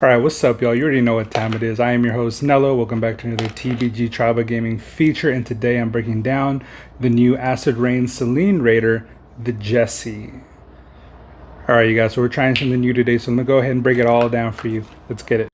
Alright, what's up, y'all? You already know what time it is. I am your host, Nello. Welcome back to another TBG Tribal Gaming feature, and today I'm breaking down the new Acid Rain Selene Raider, the Jessie. Alright, you guys, so we're trying something new today, so let me go ahead and break it all down for you. Let's get it.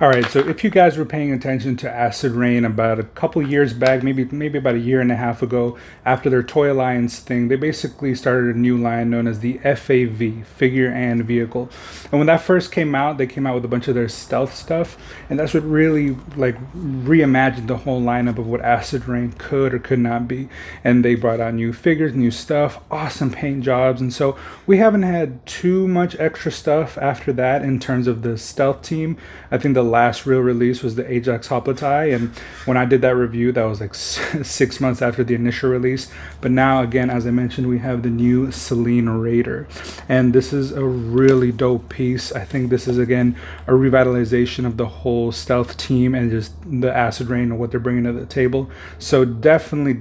Alright, so if you guys were paying attention to Acid Rain about a couple years back, maybe about a year and a half ago, after their Toy Alliance thing, they basically started a new line known as the FAV, Figure and Vehicle. And when that first came out, they came out with a bunch of their stealth stuff, and that's what really reimagined the whole lineup of what Acid Rain could or could not be. And they brought out new figures, new stuff, awesome paint jobs, and so we haven't had too much extra stuff after that in terms of the stealth team. I think the last real release was the Ajax Hoplite, and when I did that review, that was like 6 months after the initial release. But now, again, as I mentioned, we have the new Selene Raider, and this is a really dope piece. I think this is, again, a revitalization of the whole stealth team and just the Acid Rain and what they're bringing to the table. So definitely,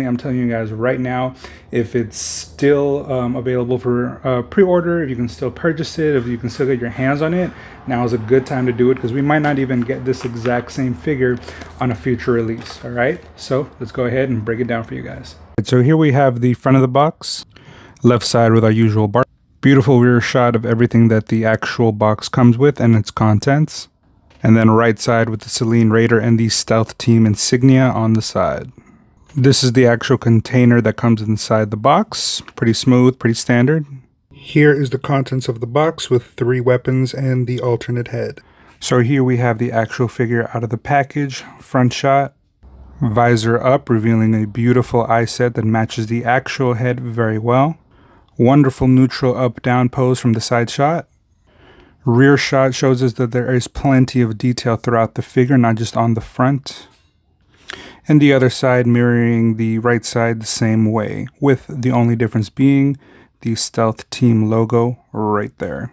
I'm telling you guys right now, if it's still available for pre-order, if you can still purchase it, if you can still get your hands on it, now is a good time to do it, because we might not even get this exact same figure on a future release. All right, so let's go ahead and break it down for you guys. So here we have the front of the box, left side with our usual bar, beautiful rear shot of everything that the actual box comes with and its contents, and then right side with the Selene Raider and the stealth team insignia on the side. This is the actual container that comes inside the box. Pretty smooth, pretty standard. Here is the contents of the box with 3 weapons and the alternate head. So here we have the actual figure out of the package, front shot, visor up, revealing a beautiful eye set that matches the actual head very well. Wonderful neutral up-down pose from the side shot. Rear shot shows us that there is plenty of detail throughout the figure, not just on the front. And the other side mirroring the right side the same way, with the only difference being the stealth team logo right there.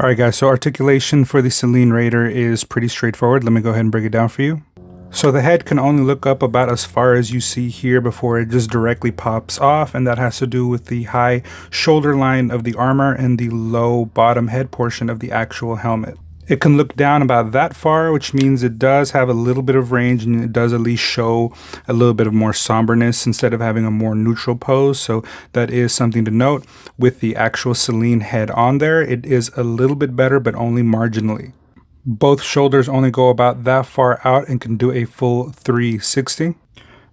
Alright guys, so articulation for the Selene Raider is pretty straightforward. Let me go ahead and break it down for you. So the head can only look up about as far as you see here before it just directly pops off, and that has to do with the high shoulder line of the armor and the low bottom head portion of the actual helmet. It can look down about that far, which means it does have a little bit of range, and it does at least show a little bit of more somberness instead of having a more neutral pose. So that is something to note. With the actual Selene head on there, it is a little bit better, but only marginally. Both shoulders only go about that far out and can do a full 360.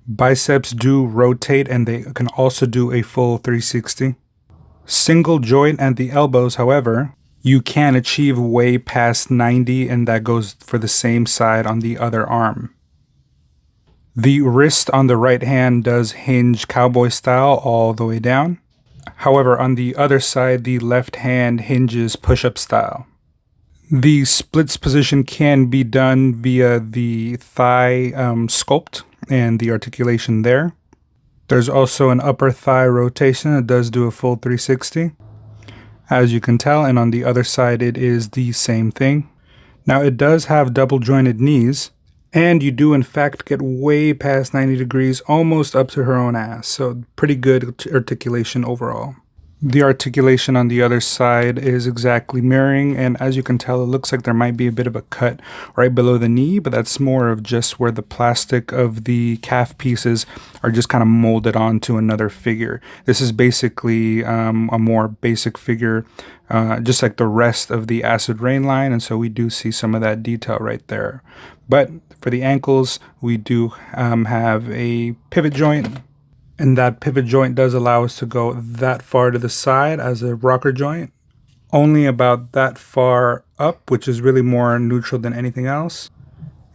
Biceps do rotate, and they can also do a full 360. Single joint at the elbows, however, you can achieve way past 90, and that goes for the same side on the other arm. The wrist on the right hand does hinge cowboy style all the way down. However, on the other side, the left hand hinges push-up style. The splits position can be done via the thigh sculpt and the articulation there. There's also an upper thigh rotation. It does do a full 360. As you can tell, and on the other side it is the same thing. Now it does have double jointed knees, and you do in fact get way past 90 degrees, almost up to her own ass, so pretty good articulation overall. The articulation on the other side is exactly mirroring, and as you can tell, it looks like there might be a bit of a cut right below the knee, but that's more of just where the plastic of the calf pieces are just kind of molded onto another figure. This is basically a more basic figure, just like the rest of the Acid Rain line, and so we do see some of that detail right there. But for the ankles, we do have a pivot joint. And that pivot joint does allow us to go that far to the side as a rocker joint. Only about that far up, which is really more neutral than anything else.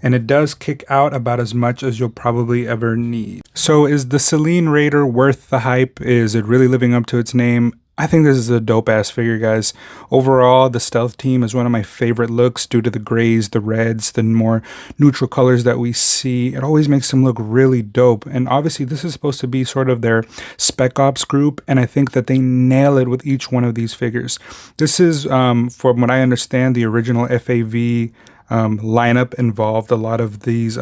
And it does kick out about as much as you'll probably ever need. So is the Selene Raider worth the hype? Is it really living up to its name? I think this is a dope ass figure, guys. Overall, the stealth team is one of my favorite looks due to the grays, the reds, the more neutral colors that we see. It always makes them look really dope. And obviously, this is supposed to be sort of their spec ops group, and I think that they nail it with each one of these figures. This is, from what I understand, the original FAV lineup involved a lot of these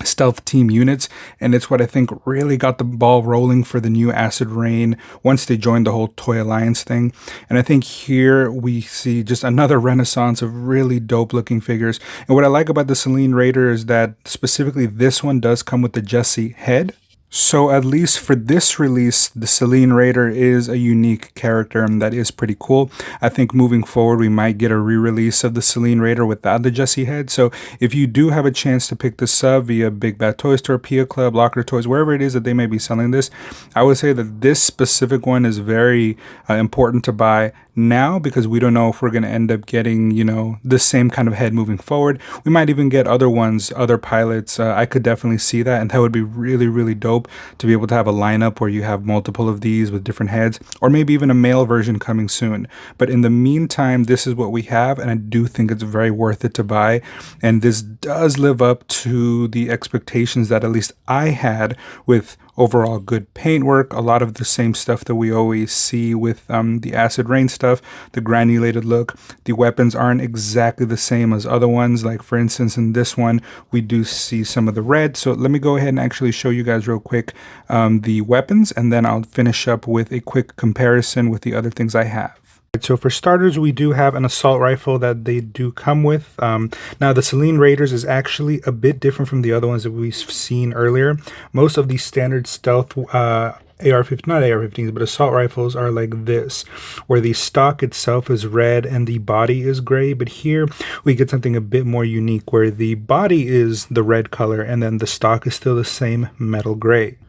stealth team units, and it's what I think really got the ball rolling for the new Acid Rain once they joined the whole Toy Alliance thing. And I think here we see just another renaissance of really dope looking figures. And what I like about the Selene Raider is that specifically this one does come with the Jessie head. So at least for this release, the Selene Raider is a unique character, and that is pretty cool. I think moving forward, we might get a re-release of the Selene Raider without the Jessie head. So if you do have a chance to pick this up via Big Bad Toy Store, Pia Club, Locker Toys, wherever it is that they may be selling this, I would say that this specific one is very important to buy now, because we don't know if we're going to end up getting, you know, the same kind of head moving forward. We might even get other ones, other pilots. I could definitely see that, and that would be really, really dope to be able to have a lineup where you have multiple of these with different heads, or maybe even a male version coming soon. But in the meantime, this is what we have, and I do think it's very worth it to buy. And this does live up to the expectations that at least I had, with overall good paintwork, a lot of the same stuff that we always see with the Acid Rain stuff, the granulated look. The weapons aren't exactly the same as other ones, like for instance in this one we do see some of the red. So let me go ahead and actually show you guys real quick the weapons, and then I'll finish up with a quick comparison with the other things I have. So for starters, we do have an assault rifle that they do come with. Now the Selene Raiders is actually a bit different from the other ones that we've seen earlier. Most of these standard stealth AR-15, not AR-15s, but assault rifles are like this, where the stock itself is red and the body is gray. But here we get something a bit more unique, where the body is the red color and then the stock is still the same metal gray.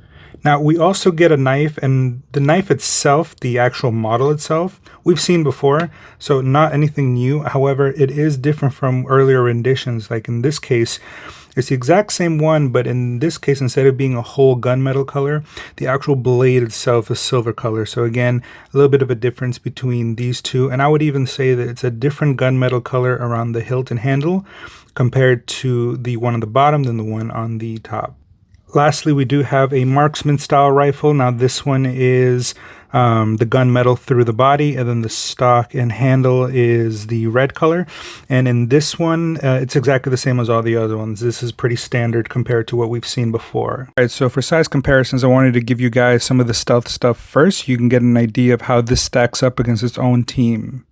Now, we also get a knife, and the knife itself, the actual model itself, we've seen before, so not anything new. However, it is different from earlier renditions. Like in this case, it's the exact same one, but in this case, instead of being a whole gunmetal color, the actual blade itself is silver color. So again, a little bit of a difference between these two, and I would even say that it's a different gunmetal color around the hilt and handle compared to the one on the bottom than the one on the top. Lastly, we do have a marksman style rifle. Now this one is the gunmetal through the body, and then the stock and handle is the red color. And in this one, it's exactly the same as all the other ones. This is pretty standard compared to what we've seen before. All right, so for size comparisons, I wanted to give you guys some of the stealth stuff first. You can get an idea of how this stacks up against its own team.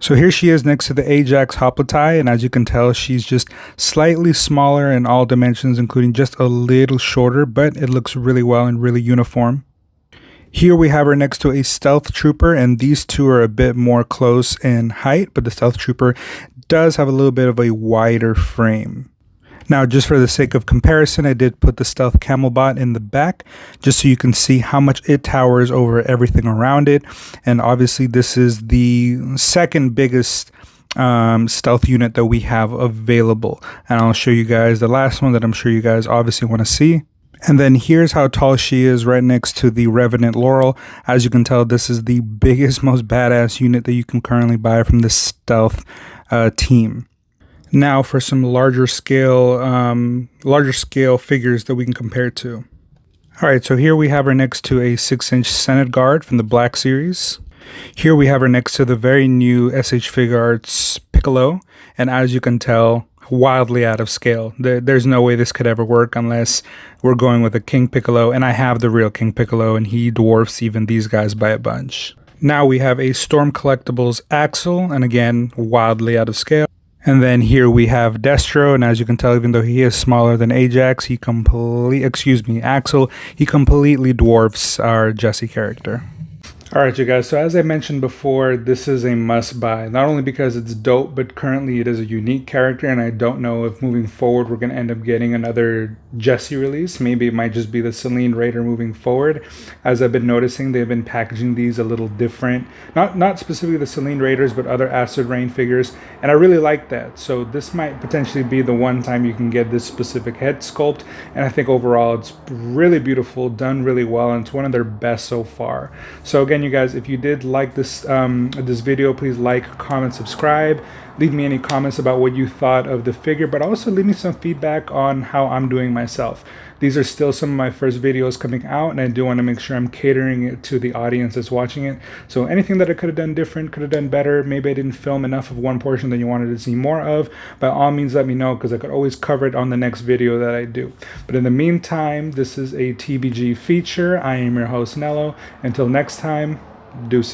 So here she is next to the Ajax Hoplite, and as you can tell, she's just slightly smaller in all dimensions, including just a little shorter, but it looks really well and really uniform. Here we have her next to a Stealth Trooper, and these two are a bit more close in height, but the Stealth Trooper does have a little bit of a wider frame. Now, just for the sake of comparison, I did put the Stealth Camelbot in the back, just so you can see how much it towers over everything around it. And obviously, this is the second biggest stealth unit that we have available. And I'll show you guys the last one that I'm sure you guys obviously want to see. And then here's how tall she is right next to the Revenant Laurel. As you can tell, this is the biggest, most badass unit that you can currently buy from the stealth team. Now for some larger scale figures that we can compare to. All right, so here we have her next to a 6-inch Senate Guard from the Black Series. Here we have her next to the very new SH Figuarts Piccolo, and as you can tell, wildly out of scale. There's no way this could ever work unless we're going with a King Piccolo, and I have the real King Piccolo, and he dwarfs even these guys by a bunch. Now we have a Storm Collectibles Axel, and again, wildly out of scale. And then here we have Destro, and as you can tell, even though he is smaller than Ajax, Axel, he completely dwarfs our Jessie character. Alright you guys, so as I mentioned before, this is a must buy. Not only because it's dope, but currently it is a unique character, and I don't know if moving forward we're going to end up getting another Jessie release. Maybe it might just be the Selene Raider moving forward. As I've been noticing, they've been packaging these a little different. Not specifically the Selene Raiders, but other Acid Rain figures, and I really like that. So this might potentially be the one time you can get this specific head sculpt, and I think overall it's really beautiful, done really well, and it's one of their best so far. So again, you guys, if you did like this video, please like, comment, subscribe. Leave me any comments about what you thought of the figure, but also leave me some feedback on how I'm doing myself. These are still some of my first videos coming out, and I do want to make sure I'm catering it to the audience that's watching it. So anything that I could have done different, could have done better, maybe I didn't film enough of one portion that you wanted to see more of, by all means let me know, because I could always cover it on the next video that I do. But in the meantime, this is a TBG feature. I am your host, Nello. Until next time, deuces.